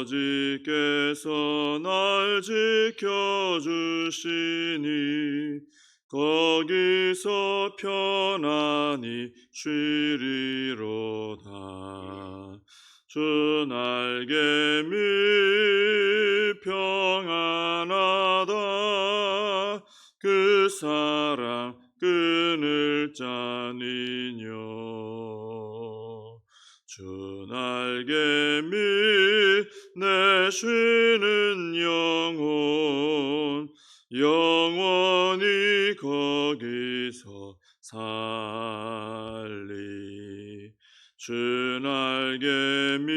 아버지께서 날 지켜주시니 거기서 편안히 쉬리로다. 주 날개미 평안하다. 그 사랑 끊을 자니뇨. 주 날개미 내 쉬는 영혼 영원히 거기서 살리. 주 날개미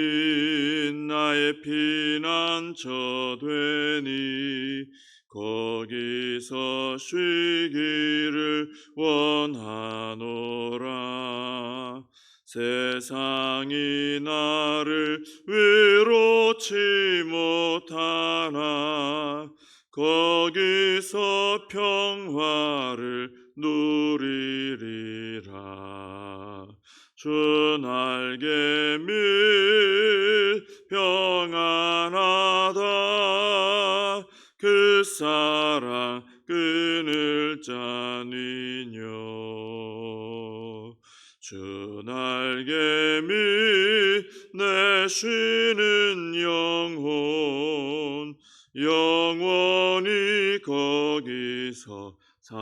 나의 피난처 되니 거기서 쉬기를 원하노라. 세상이 나를 위로치 못하나 거기서 평화를 누리리라. 주 날개미 평안하다. 그 사랑 끊을 자니뇨. 주 날개미 내 쉬는 영혼 영원히 거기서 살리.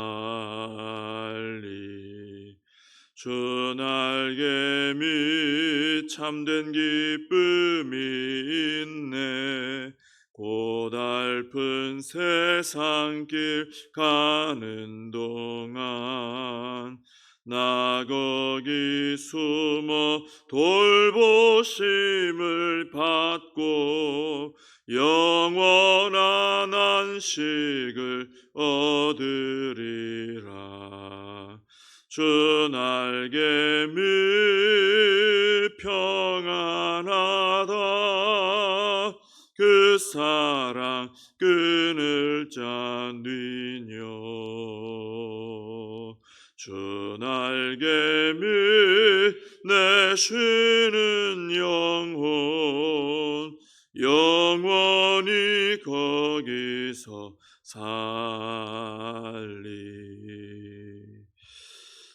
주 날개미 참된 기쁨이 있네. 고달픈 세상길 가는 동안 나 거기 숨어 돌보심을 받고 영원한 안식을 얻으리라. 주 날개미 평안하다. 그 사랑 끊을 자니뇨. 주 날개미 내 쉬는 영혼 영원히 거기서 살리.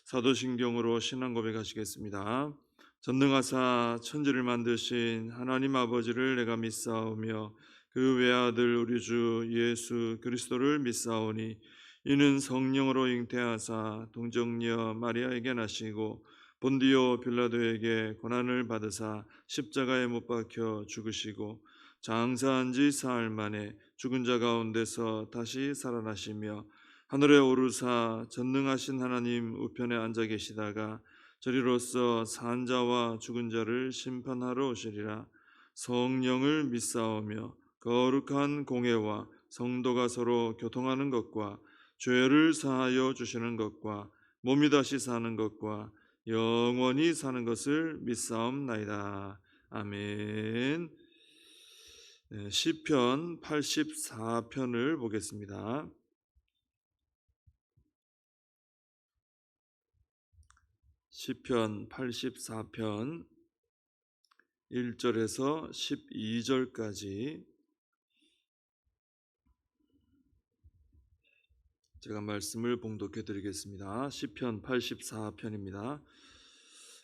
사도신경으로 신앙 고백하시겠습니다. 전능하사 천지를 만드신 하나님 아버지를 내가 믿사오며 그 외아들 우리 주 예수 그리스도를 믿사오니 이는 성령으로 잉태하사 동정녀 마리아에게 나시고 본디오 빌라도에게 고난을 받으사 십자가에 못 박혀 죽으시고 장사한 지 사흘 만에 죽은 자 가운데서 다시 살아나시며 하늘에 오르사 전능하신 하나님 우편에 앉아 계시다가 저리로서 산 자와 죽은 자를 심판하러 오시리라. 성령을 믿사오며 거룩한 공회와 성도가 서로 교통하는 것과 죄를 사하여 주시는 것과 몸이 다시 사는 것과 영원히 사는 것을 믿사옵나이다. 아멘. 시편 84편을 보겠습니다. 시편 84편 1절에서 12절까지 제가 말씀을 봉독해 드리겠습니다. 시편 84편입니다.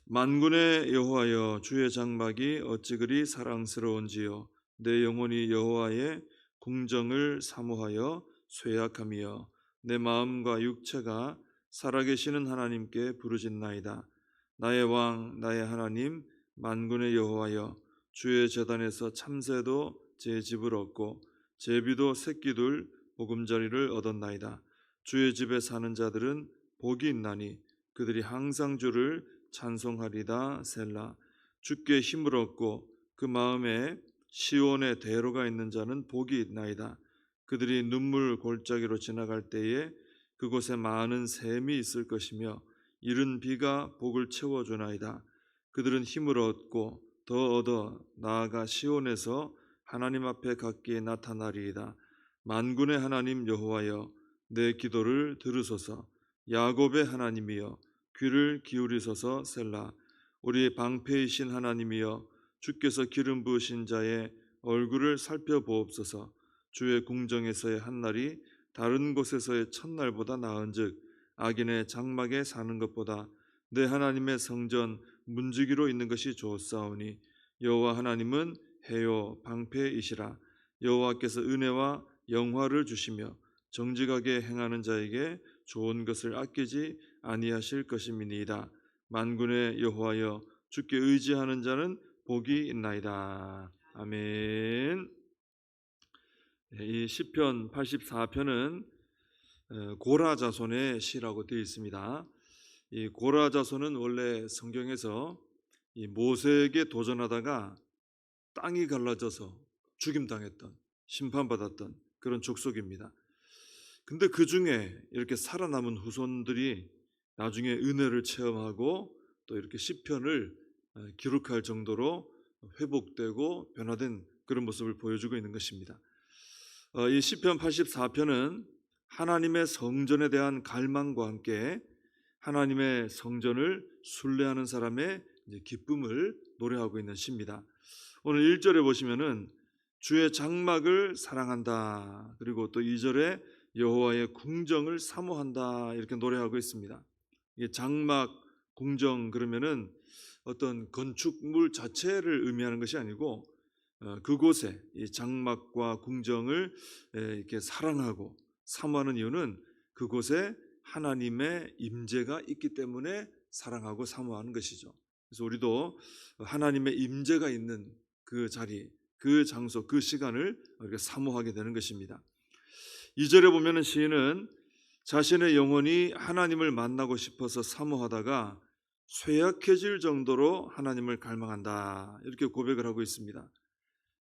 만군의 여호와여, 주의 장막이 어찌 그리 사랑스러운지요. 내 영혼이 여호와의 궁정을 사모하여 쇠약하며 내 마음과 육체가 살아계시는 하나님께 부르짖나이다. 나의 왕 나의 하나님 만군의 여호와여, 주의 제단에서 참새도 제 집을 얻고 제비도 새끼둘 보금자리를 얻었나이다. 주의 집에 사는 자들은 복이 있나니 그들이 항상 주를 찬송하리다. 셀라. 주께 힘을 얻고 그 마음에 시온의 대로가 있는 자는 복이 있나이다. 그들이 눈물 골짜기로 지나갈 때에 그곳에 많은 샘이 있을 것이며 이른 비가 복을 채워주나이다. 그들은 힘을 얻고 더 얻어 나아가 시온에서 하나님 앞에 각기 나타나리이다. 만군의 하나님 여호와여, 내 기도를 들으소서. 야곱의 하나님이여, 귀를 기울이소서. 셀라. 우리 방패이신 하나님이여, 주께서 기름 부으신 자의 얼굴을 살펴보옵소서. 주의 궁정에서의 한 날이 다른 곳에서의 첫날보다 나은즉 악인의 장막에 사는 것보다 내 하나님의 성전 문지기로 있는 것이 좋사오니 여호와 하나님은 해요 방패이시라. 여호와께서 은혜와 영화를 주시며 정직하게 행하는 자에게 좋은 것을 아끼지 아니하실 것임이니이다. 만군의 여호와여, 주께 의지하는 자는 복이 있나이다. 아멘. 이 시편 84편은 고라 자손의 시라고 되어 있습니다. 이 고라 자손은 원래 성경에서 이 모세에게 도전하다가 땅이 갈라져서 죽임당했던, 심판받았던 그런 족속입니다. 근데 그 중에 이렇게 살아남은 후손들이 나중에 은혜를 체험하고 또 이렇게 시편을 기록할 정도로 회복되고 변화된 그런 모습을 보여주고 있는 것입니다. 이 시편 84편은 하나님의 성전에 대한 갈망과 함께 하나님의 성전을 순례하는 사람의 기쁨을 노래하고 있는 시입니다. 오늘 1절에 보시면은 주의 장막을 사랑한다. 그리고 또 2절에 여호와의 궁정을 사모한다. 이렇게 노래하고 있습니다. 이게 장막, 궁정 그러면은 어떤 건축물 자체를 의미하는 것이 아니고 그곳에 이 장막과 궁정을 이렇게 사랑하고 사모하는 이유는 그곳에 하나님의 임재가 있기 때문에 사랑하고 사모하는 것이죠. 그래서 우리도 하나님의 임재가 있는 그 자리, 그 장소, 그 시간을 우리가 사모하게 되는 것입니다. 2절에 보면은 시인은 자신의 영혼이 하나님을 만나고 싶어서 사모하다가 쇠약해질 정도로 하나님을 갈망한다. 이렇게 고백을 하고 있습니다.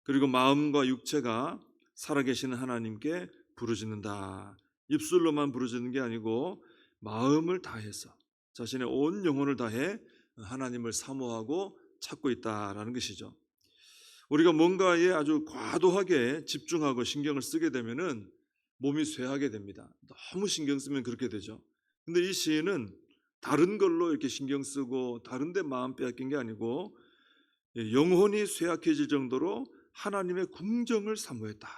그리고 마음과 육체가 살아계시는 하나님께 부르짖는다. 입술로만 부르짖는 게 아니고 마음을 다해서 자신의 온 영혼을 다해 하나님을 사모하고 찾고 있다라는 것이죠. 우리가 뭔가에 아주 과도하게 집중하고 신경을 쓰게 되면은 몸이 쇠하게 됩니다. 너무 신경 쓰면 그렇게 되죠. 근데 이 시인은 다른 걸로 이렇게 신경 쓰고 다른 데 마음 빼앗긴 게 아니고 영혼이 쇠약해질 정도로 하나님의 궁정을 사모했다.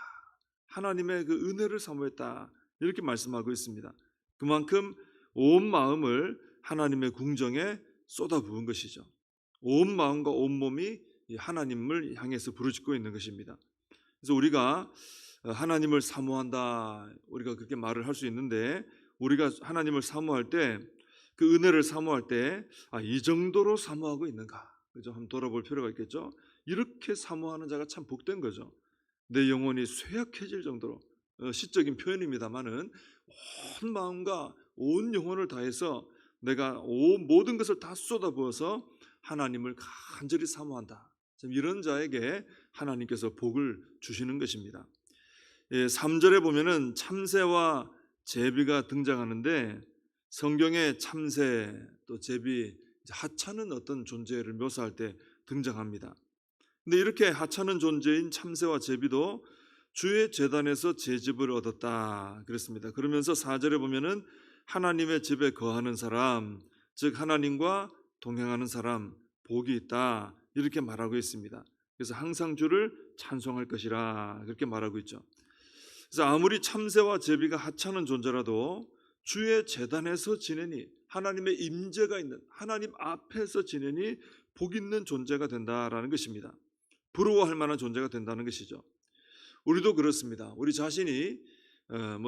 하나님의 그 은혜를 사모했다. 이렇게 말씀하고 있습니다. 그만큼 온 마음을 하나님의 궁정에 쏟아부은 것이죠. 온 마음과 온 몸이 하나님을 향해서 부르짖고 있는 것입니다. 그래서 우리가 하나님을 사모한다. 우리가 그렇게 말을 할 수 있는데 우리가 하나님을 사모할 때 그 은혜를 사모할 때 이 정도로 사모하고 있는가? 그죠? 한번 돌아볼 필요가 있겠죠. 이렇게 사모하는 자가 참 복된 거죠. 내 영혼이 쇠약해질 정도로 시적인 표현입니다만은 온 마음과 온 영혼을 다해서 내가 모든 것을 다 쏟아부어서 하나님을 간절히 사모한다. 이런 자에게 하나님께서 복을 주시는 것입니다. 3절에 보면은 참새와 제비가 등장하는데 성경에 참새 또 제비 하찮은 어떤 존재를 묘사할 때 등장합니다. 근데 이렇게 하찮은 존재인 참새와 제비도 주의 제단에서 제집을 얻었다 그랬습니다. 그러면서 4절에 보면은 하나님의 집에 거하는 사람, 즉 하나님과 동행하는 사람 복이 있다 이렇게 말하고 있습니다. 그래서 항상 주를 찬송할 것이라 그렇게 말하고 있죠. 그래서 아무리 참새와 제비가 하찮은 존재라도 주의 제단에서 지내니 하나님의 임재가 있는 하나님 앞에서 지내니 복 있는 존재가 된다라는 것입니다. 부러워할 만한 존재가 된다는 것이죠. 우리도 그렇습니다. 우리 자신이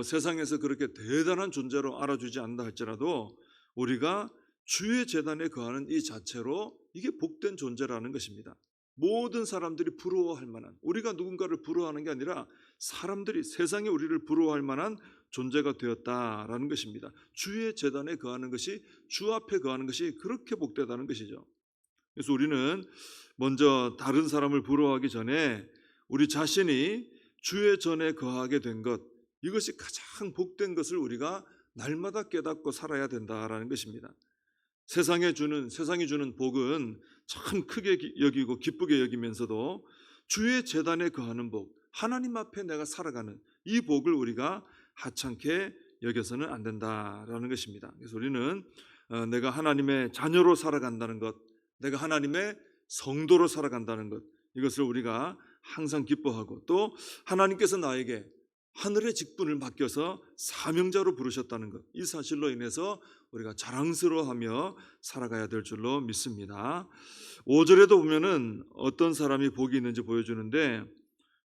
세상에서 그렇게 대단한 존재로 알아주지 않는다 할지라도 우리가 주의 제단에 거하는 이 자체로 이게 복된 존재라는 것입니다. 모든 사람들이 부러워할 만한, 우리가 누군가를 부러워하는 게 아니라 사람들이 세상에 우리를 부러워할 만한 존재가 되었다라는 것입니다. 주의 제단에 거하는 것이, 주 앞에 거하는 것이 그렇게 복되다는 것이죠. 그래서 우리는 먼저 다른 사람을 부러워하기 전에 우리 자신이 주의 전에 거하게 된 것, 이것이 가장 복된 것을 우리가 날마다 깨닫고 살아야 된다라는 것입니다. 세상이 주는 복은 참 크게 여기고 기쁘게 여기면서도 주의 제단에 거하는 복, 하나님 앞에 내가 살아가는 이 복을 우리가 하찮게 여겨서는 안 된다라는 것입니다. 그래서 우리는 내가 하나님의 자녀로 살아간다는 것, 내가 하나님의 성도로 살아간다는 것, 이것을 우리가 항상 기뻐하고, 또 하나님께서 나에게 하늘의 직분을 맡겨서 사명자로 부르셨다는 것, 이 사실로 인해서 우리가 자랑스러워하며 살아가야 될 줄로 믿습니다. 5절에도 보면은 어떤 사람이 복이 있는지 보여주는데,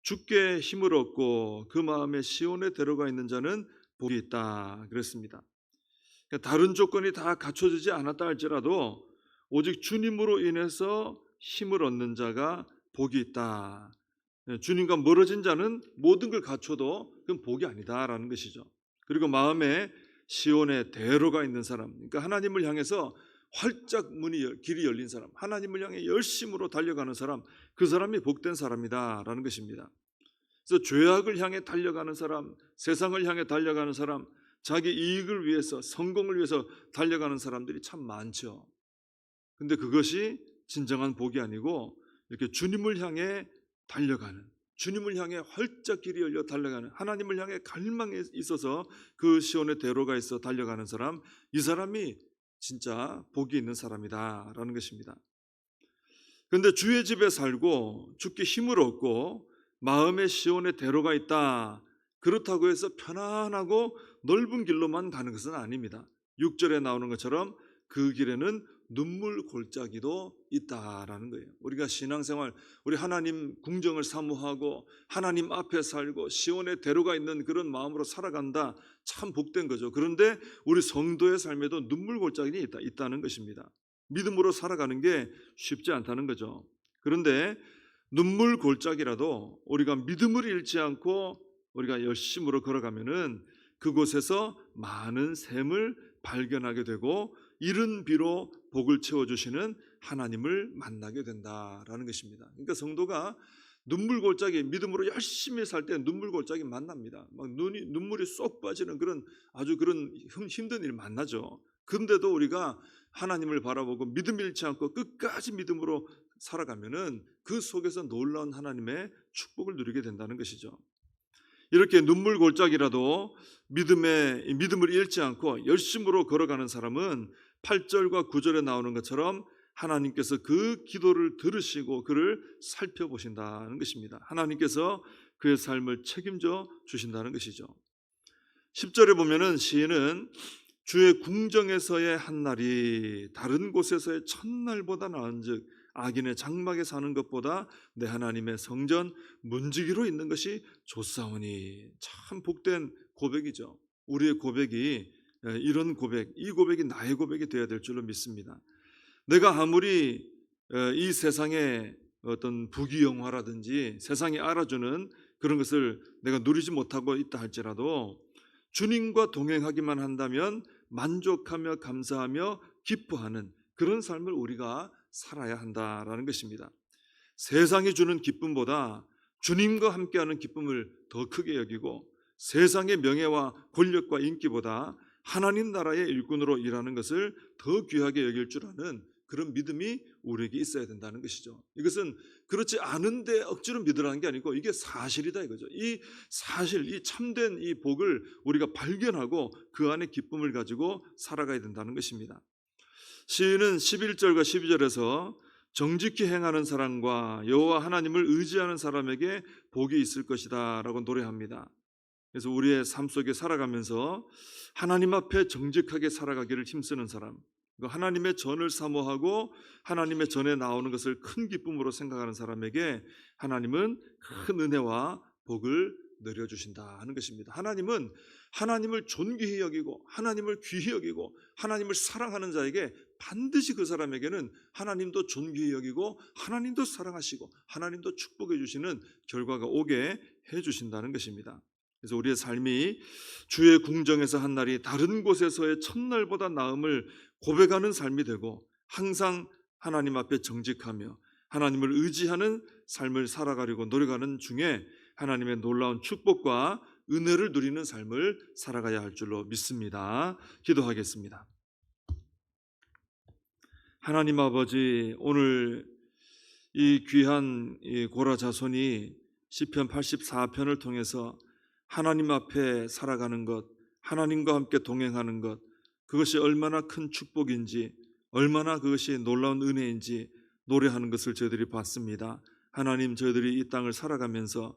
주께 힘을 얻고 그 마음에 시온에 들어가 있는 자는 복이 있다 그랬습니다. 다른 조건이 다 갖춰지지 않았다 할지라도 오직 주님으로 인해서 힘을 얻는 자가 복이 있다. 주님과 멀어진 자는 모든 걸 갖춰도 그건 복이 아니다라는 것이죠. 그리고 마음에 시온의 대로가 있는 사람, 그러니까 하나님을 향해서 활짝 길이 열린 사람, 하나님을 향해 열심으로 달려가는 사람, 그 사람이 복된 사람이다라는 것입니다. 그래서 죄악을 향해 달려가는 사람, 세상을 향해 달려가는 사람, 자기 이익을 위해서, 성공을 위해서 달려가는 사람들이 참 많죠. 근데 그것이 진정한 복이 아니고 이렇게 주님을 향해 달려가는, 주님을 향해 활짝 길이 열려 달려가는, 하나님을 향해 갈망에 있어서 그 시온의 대로가 있어 달려가는 사람, 이 사람이 진짜 복이 있는 사람이다라는 것입니다. 그런데 주의 집에 살고 주께 힘을 얻고 마음의 시온의 대로가 있다, 그렇다고 해서 편안하고 넓은 길로만 가는 것은 아닙니다. 6절에 나오는 것처럼 그 길에는 눈물 골짜기도 있다라는 거예요. 우리가 신앙생활, 우리 하나님 궁정을 사모하고 하나님 앞에 살고 시온의 대로가 있는 그런 마음으로 살아간다, 참 복된 거죠. 그런데 우리 성도의 삶에도 눈물 골짜기는 있다는 것입니다. 믿음으로 살아가는 게 쉽지 않다는 거죠. 그런데 눈물 골짜기라도 우리가 믿음을 잃지 않고 우리가 열심으로 걸어가면은 그곳에서 많은 샘을 발견하게 되고 이른 비로 복을 채워주시는 하나님을 만나게 된다라는 것입니다. 그러니까 성도가 눈물 골짜기, 믿음으로 열심히 살 때 눈물 골짜기 만납니다. 막 눈물이 쏙 빠지는 그런 아주 그런 힘든 일 만나죠. 그런데도 우리가 하나님을 바라보고 믿음 잃지 않고 끝까지 믿음으로 살아가면은 그 속에서 놀라운 하나님의 축복을 누리게 된다는 것이죠. 이렇게 눈물 골짜기라도 믿음을 잃지 않고 열심으로 걸어가는 사람은 8절과 9절에 나오는 것처럼 하나님께서 그 기도를 들으시고 그를 살펴보신다는 것입니다. 하나님께서 그의 삶을 책임져 주신다는 것이죠. 10절에 보면은 시인은 주의 궁정에서의 한 날이 다른 곳에서의 첫날보다 나은즉 악인의 장막에 사는 것보다 내 하나님의 성전 문지기로 있는 것이 좋사오니, 참 복된 고백이죠. 우리의 고백이 이런 고백, 이 고백이 나의 고백이 되어야 될 줄로 믿습니다. 내가 아무리 이 세상의 어떤 부귀영화라든지 세상이 알아주는 그런 것을 내가 누리지 못하고 있다 할지라도 주님과 동행하기만 한다면 만족하며 감사하며 기뻐하는 그런 삶을 우리가 살아야 한다라는 것입니다. 세상이 주는 기쁨보다 주님과 함께하는 기쁨을 더 크게 여기고 세상의 명예와 권력과 인기보다 하나님 나라의 일꾼으로 일하는 것을 더 귀하게 여길 줄 아는 그런 믿음이 우리에게 있어야 된다는 것이죠. 이것은 그렇지 않은데 억지로 믿으라는 게 아니고 이게 사실이다 이거죠. 이 사실, 이 참된 이 복을 우리가 발견하고 그 안에 기쁨을 가지고 살아가야 된다는 것입니다. 시인은 11절과 12절에서 정직히 행하는 사람과 여호와 하나님을 의지하는 사람에게 복이 있을 것이다 라고 노래합니다. 그래서 우리의 삶 속에 살아가면서 하나님 앞에 정직하게 살아가기를 힘쓰는 사람, 하나님의 전을 사모하고 하나님의 전에 나오는 것을 큰 기쁨으로 생각하는 사람에게 하나님은 큰 은혜와 복을 내려주신다 하는 것입니다. 하나님은 하나님을 존귀히 여기고 하나님을 귀히 여기고 하나님을 사랑하는 자에게 반드시 그 사람에게는 하나님도 존귀히 여기고 하나님도 사랑하시고 하나님도 축복해 주시는 결과가 오게 해 주신다는 것입니다. 그래서 우리의 삶이 주의 궁정에서 한 날이 다른 곳에서의 첫날보다 나음을 고백하는 삶이 되고 항상 하나님 앞에 정직하며 하나님을 의지하는 삶을 살아가려고 노력하는 중에 하나님의 놀라운 축복과 은혜를 누리는 삶을 살아가야 할 줄로 믿습니다. 기도하겠습니다. 하나님 아버지, 오늘 이 귀한 고라 자손이 시편 84편을 통해서 하나님 앞에 살아가는 것, 하나님과 함께 동행하는 것, 그것이 얼마나 큰 축복인지, 얼마나 그것이 놀라운 은혜인지 노래하는 것을 저희들이 봤습니다. 하나님, 저희들이 이 땅을 살아가면서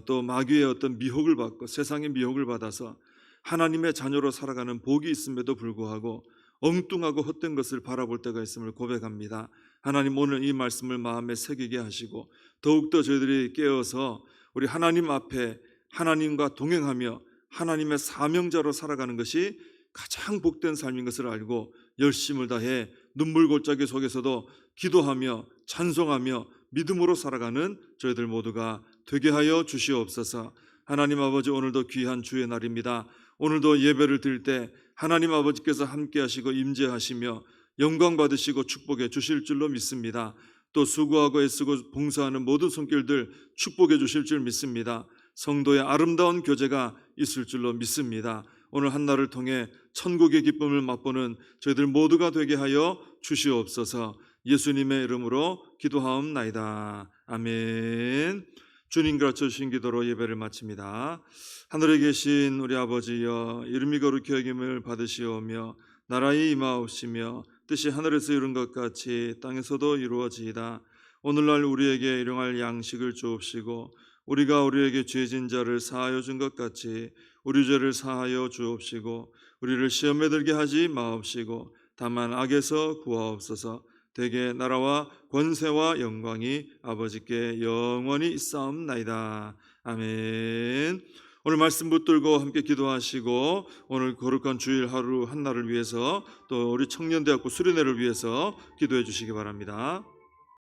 또 마귀의 어떤 미혹을 받고 세상의 미혹을 받아서 하나님의 자녀로 살아가는 복이 있음에도 불구하고 엉뚱하고 헛된 것을 바라볼 때가 있음을 고백합니다. 하나님, 오늘 이 말씀을 마음에 새기게 하시고 더욱더 저희들이 깨어서 우리 하나님 앞에 하나님과 동행하며 하나님의 사명자로 살아가는 것이 가장 복된 삶인 것을 알고 열심을 다해 눈물 골짜기 속에서도 기도하며 찬송하며 믿음으로 살아가는 저희들 모두가 되게 하여 주시옵소서. 하나님 아버지, 오늘도 귀한 주의 날입니다. 오늘도 예배를 드릴 때 하나님 아버지께서 함께 하시고 임재하시며 영광 받으시고 축복해 주실 줄로 믿습니다. 또 수고하고 애쓰고 봉사하는 모든 손길들 축복해 주실 줄 믿습니다. 성도의 아름다운 교제가 있을 줄로 믿습니다. 오늘 한날을 통해 천국의 기쁨을 맛보는 저희들 모두가 되게 하여 주시옵소서. 예수님의 이름으로 기도하옵나이다. 아멘. 주님 가르쳐 주신 기도로 예배를 마칩니다. 하늘에 계신 우리 아버지여, 이름이 거룩히 여김을 받으시오며 나라의 임하옵시며 뜻이 하늘에서 이룬 것 같이 땅에서도 이루어지이다. 오늘날 우리에게 일용할 양식을 주옵시고 우리가 우리에게 죄진 자를 사하여 준 것 같이 우리 죄를 사하여 주옵시고 우리를 시험에 들게 하지 마옵시고 다만 악에서 구하옵소서. 대개 나라와 권세와 영광이 아버지께 영원히 있사옵나이다. 아멘. 오늘 말씀 붙들고 함께 기도하시고 오늘 거룩한 주일 하루 한날을 위해서 또 우리 청년대학부 수련회를 위해서 기도해 주시기 바랍니다.